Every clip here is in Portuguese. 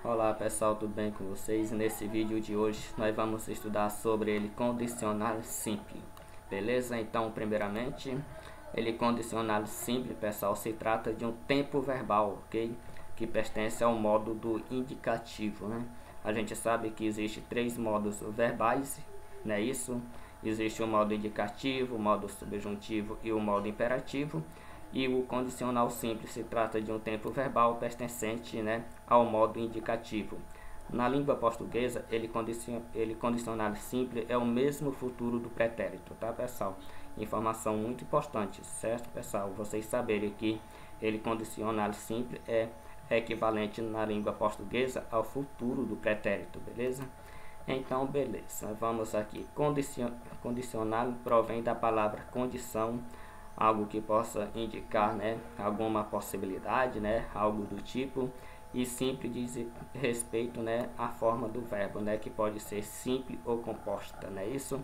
Olá pessoal, tudo bem com vocês? Nesse vídeo de hoje nós vamos estudar sobre ele condicional simples, beleza? Então, primeiramente, ele condicional simples, pessoal, se trata de um tempo verbal, ok? Que pertence ao modo do indicativo, né? A gente sabe que existe três modos verbais, não é isso? Existe o modo indicativo, o modo subjuntivo e o modo imperativo. E o condicional simples se trata de um tempo verbal pertencente, né, ao modo indicativo. Na língua portuguesa, ele condicional simples é o mesmo futuro do pretérito, tá, pessoal? Informação muito importante, certo, pessoal? Vocês saberem que ele condicional simples é equivalente na língua portuguesa ao futuro do pretérito, beleza? Então, beleza. Vamos aqui. Condicional provém da palavra condição, algo que possa indicar, né, alguma possibilidade, né, algo do tipo, e simples diz respeito, né, à forma do verbo, né, que pode ser simples ou composta, né, isso.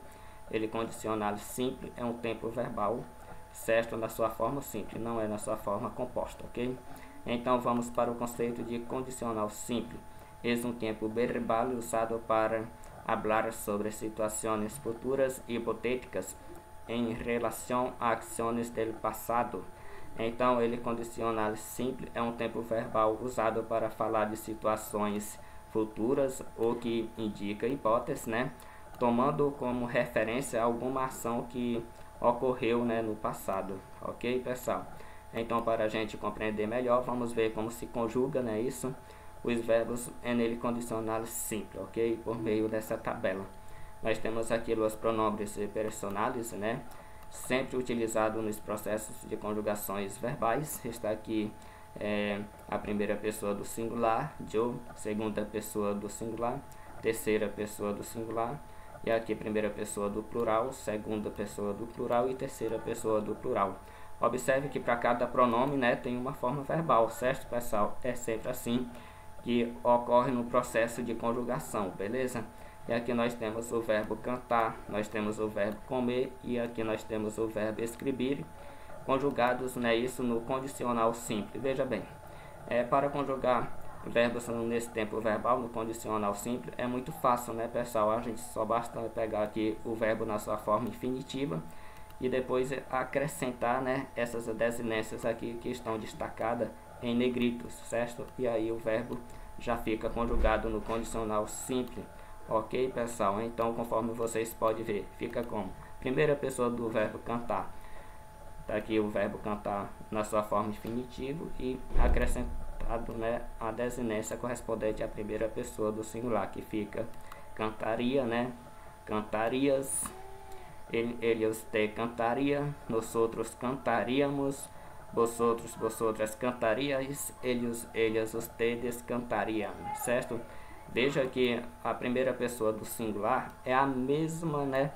Ele condicional simples é um tempo verbal, certo, na sua forma simples, não é na sua forma composta, ok? Então vamos para o conceito de condicional simples. É um tempo verbal usado para falar sobre situações futuras hipotéticas em relação a ações do passado. Então, ele condicional simples é um tempo verbal usado para falar de situações futuras ou que indica hipóteses, né, tomando como referência alguma ação que ocorreu, né, no passado, ok, pessoal? Então, para a gente compreender melhor, vamos ver como se conjuga, né, isso, os verbos nele condicional simples, ok, por meio dessa tabela. Nós temos aqui os pronomes personais, né, sempre utilizado nos processos de conjugações verbais. Está aqui a primeira pessoa do singular, eu, segunda pessoa do singular, terceira pessoa do singular, e aqui primeira pessoa do plural, segunda pessoa do plural e terceira pessoa do plural. Observe que para cada pronome, né, tem uma forma verbal, certo, pessoal? É sempre assim que ocorre no processo de conjugação, beleza? E aqui nós temos o verbo cantar, nós temos o verbo comer e aqui nós temos o verbo escrever, conjugados, né, isso no condicional simples. Veja bem, para conjugar verbos nesse tempo verbal, no condicional simples, é muito fácil, né, pessoal? A gente só basta pegar aqui o verbo na sua forma infinitiva e depois acrescentar, né, essas desinências aqui que estão destacadas em negritos, certo? E aí o verbo já fica conjugado no condicional simples. Ok, pessoal? Então, conforme vocês podem ver, fica como primeira pessoa do verbo cantar. Está aqui o verbo cantar na sua forma infinitiva e acrescentado, né, a desinência correspondente à primeira pessoa do singular, que fica cantaria, né? Cantarias, eles te cantaria, nós outros cantaríamos, vosotros, vosotras cantarias, eles, ustedes cantariam, certo? Veja que a primeira pessoa do singular é a mesma, né,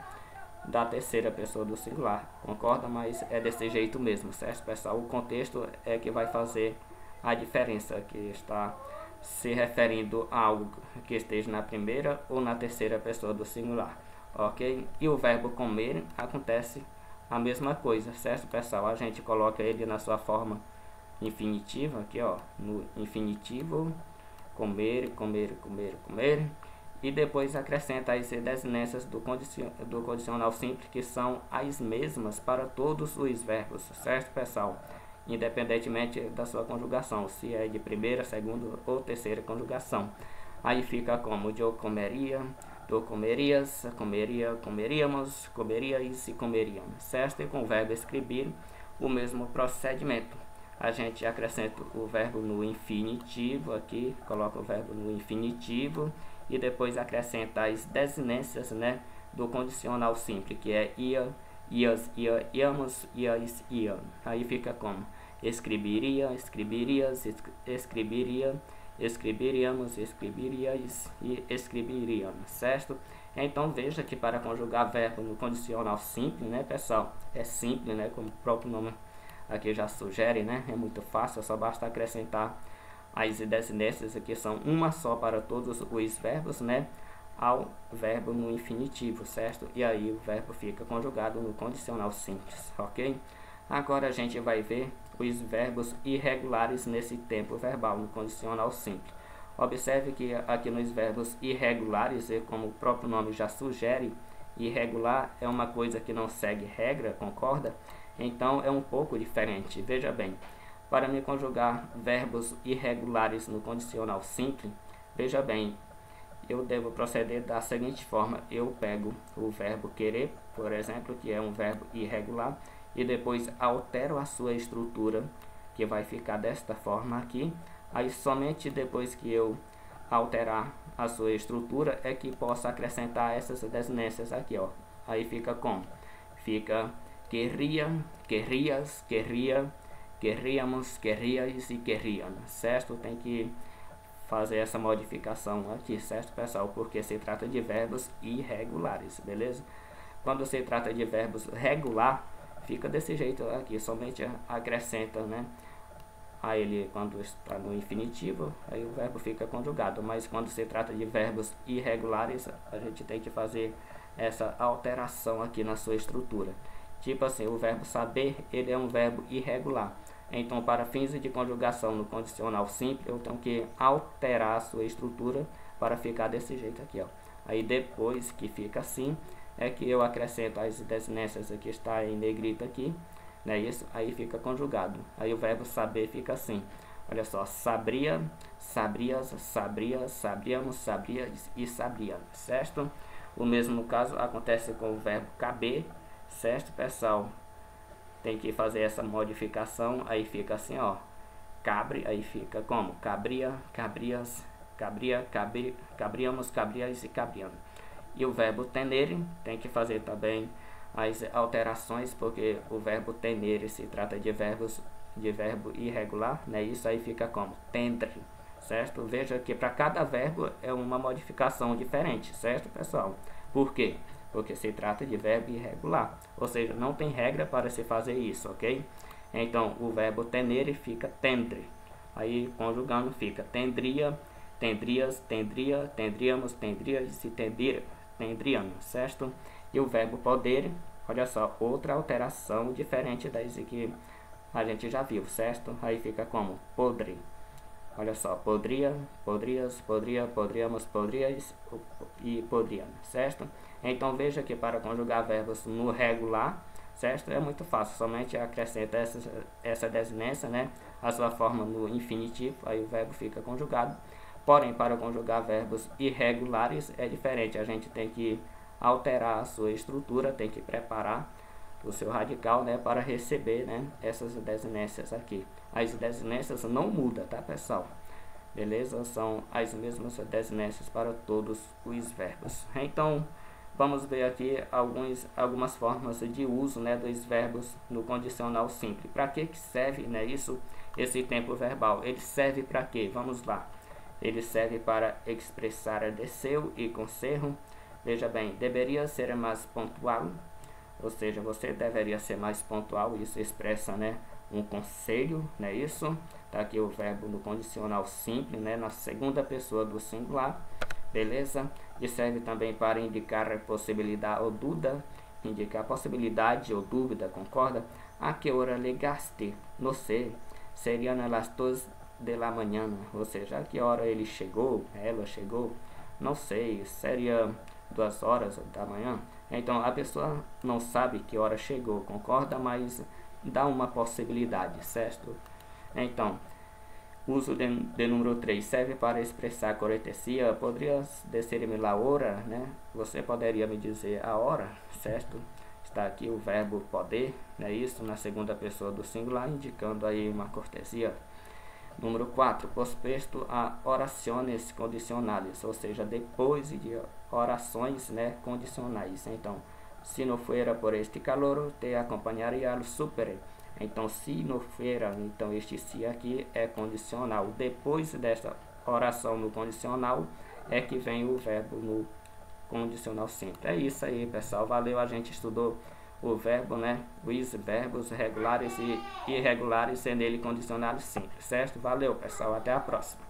da terceira pessoa do singular, concorda? Mas é desse jeito mesmo, certo, pessoal? O contexto é que vai fazer a diferença, que está se referindo a algo que esteja na primeira ou na terceira pessoa do singular, ok? E o verbo comer acontece a mesma coisa, certo, pessoal? A gente coloca ele na sua forma infinitiva, aqui, ó, no infinitivo, comer, comer, comer, comer, e depois acrescenta as desinências do condicional simples, que são as mesmas para todos os verbos, certo, pessoal? Independentemente da sua conjugação, se é de primeira, segunda ou terceira conjugação. Aí fica como eu comeria, tu comerias, comeria, comeríamos, comerias e comeríamos, certo? E com o verbo escrever, o mesmo procedimento. A gente acrescenta o verbo no infinitivo aqui, coloca o verbo no infinitivo e depois acrescenta as desinências, né, do condicional simples, que é ia, ias, ia, iamos, ias, iam. Aí fica como escreveria, escreverias, escreveria, escreveríamos, escreverias e escreveríamos, certo? Então veja que para conjugar verbo no condicional simples, né, pessoal, é simples, né, como o próprio nome aqui já sugere, né? É muito fácil, só basta acrescentar as desinências aqui, são uma só para todos os verbos, né? Ao verbo no infinitivo, certo? E aí o verbo fica conjugado no condicional simples, ok? Agora a gente vai ver os verbos irregulares nesse tempo verbal, no condicional simples. Observe que aqui nos verbos irregulares, como o próprio nome já sugere, irregular é uma coisa que não segue regra, concorda? Então é um pouco diferente. Veja bem, para me conjugar verbos irregulares no condicional simples, veja bem, eu devo proceder da seguinte forma: eu pego o verbo querer, por exemplo, que é um verbo irregular, e depois altero a sua estrutura, que vai ficar desta forma aqui. Aí somente depois que eu alterar a sua estrutura é que posso acrescentar essas desinências aqui, ó. Aí fica como? Fica querria, querrias, querria, querríamos, querrias e querriam, certo? Tem que fazer essa modificação aqui, certo, pessoal? Porque se trata de verbos irregulares, beleza? Quando se trata de verbos regular, fica desse jeito aqui, somente acrescenta, né, a ele quando está no infinitivo, aí o verbo fica conjugado. Mas quando se trata de verbos irregulares, a gente tem que fazer essa alteração aqui na sua estrutura. Tipo assim, o verbo saber, ele é um verbo irregular. Então, para fins de conjugação no condicional simples, eu tenho que alterar a sua estrutura para ficar desse jeito aqui, ó. Aí depois que fica assim, é que eu acrescento as desinências que está em negrito aqui, né? Isso aí fica conjugado. Aí o verbo saber fica assim. Olha só, sabria, sabrias, sabria, sabríamos, sabrias e sabriam, certo? O mesmo caso acontece com o verbo caber, certo, pessoal? Tem que fazer essa modificação, aí fica assim, ó, cabre, aí fica como? Cabria, cabrias, cabria, cabríamos, cabrias e cabriam. E o verbo tenere, tem que fazer também as alterações, porque o verbo tenere se trata de verbo irregular, né? Isso aí fica como? Tendre, certo? Veja que para cada verbo é uma modificação diferente, certo, pessoal? Por quê? Porque se trata de verbo irregular, ou seja, não tem regra para se fazer isso, ok? Então, o verbo tenere fica tendre, aí conjugando fica tendria, tendrias, tendria, tendríamos, tendrias e tendriam, certo? E o verbo poder, olha só, outra alteração diferente das que a gente já viu, certo? Aí fica como? Podre. Olha só, podria, podrias, podria, podríamos, podrias e podriam, certo? Então veja que para conjugar verbos no regular, certo? É muito fácil, somente acrescenta essa desinência, né? A sua forma no infinitivo, aí o verbo fica conjugado. Porém, para conjugar verbos irregulares é diferente, a gente tem que alterar a sua estrutura, tem que preparar o seu radical, né, para receber, né, essas desinências aqui. As desinências não mudam, tá, pessoal? Beleza? São as mesmas desinências para todos os verbos. Então, vamos ver aqui algumas formas de uso, né, dos verbos no condicional simples. Para que serve, né, esse tempo verbal? Ele serve para quê? Vamos lá. Ele serve para expressar desceu e conserro. Veja bem, deveria ser mais pontual, ou seja, você deveria ser mais pontual. Isso expressa, né, um conselho, né? Isso tá aqui o verbo no condicional simples, né, na segunda pessoa do singular, beleza? E serve também para indicar a possibilidade ou dúvida, indicar possibilidade ou dúvida, concorda? A que hora ligaste? Não sei, seria nas 2 da manhã, ou seja, a que hora ele chegou, ela chegou, não sei, seria 2 horas da manhã. Então a pessoa não sabe que hora chegou, concorda, mas dá uma possibilidade, certo? Então, uso de número 3 serve para expressar cortesia. Poderia dizer-me a hora, né? Você poderia me dizer a hora, certo? Está aqui o verbo poder, né? Isso na segunda pessoa do singular, indicando aí uma cortesia. Número 4, pospesto a orações condicionais, ou seja, depois de orações, né, condicionais. Então, se não fuera por este calor, te acompanharia al super. Então, se não fuera, então este se aqui é condicional. Depois dessa oração no condicional, é que vem o verbo no condicional simples. É isso aí, pessoal. Valeu, a gente estudou o verbo, né, os verbos regulares e irregulares, sendo ele condicionados simples, certo? Valeu, pessoal, até a próxima.